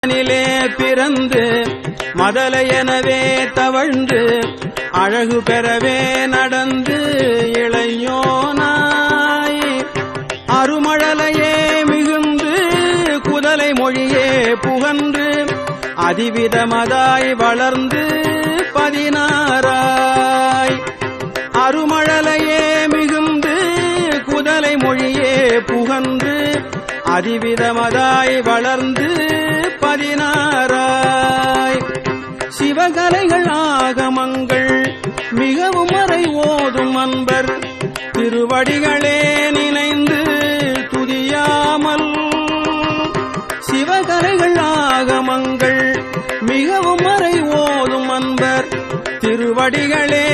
நிலே பிறந்து மதலையெனவே தவழ்ந்து அழகு பெறவே நடந்து இளையோனாய் அருமழலையே மிகுந்து குதலை மொழியே புகன்று அதிவிதமதாய் வளர்ந்து 16 அருமழலையே மிகுந்து குதலை மொழியே புகன்று அதிவிதமதாய் வளர்ந்து 16 சிவகலைகள் ஆகமங்கள் மிகவும் மறை ஓதும் அன்பர் திருவடிகளே நினைந்து துதியாமல் சிவகலைகள் ஆகமங்கள் மிகவும் மறை ஓதும் அன்பர் திருவடிகளே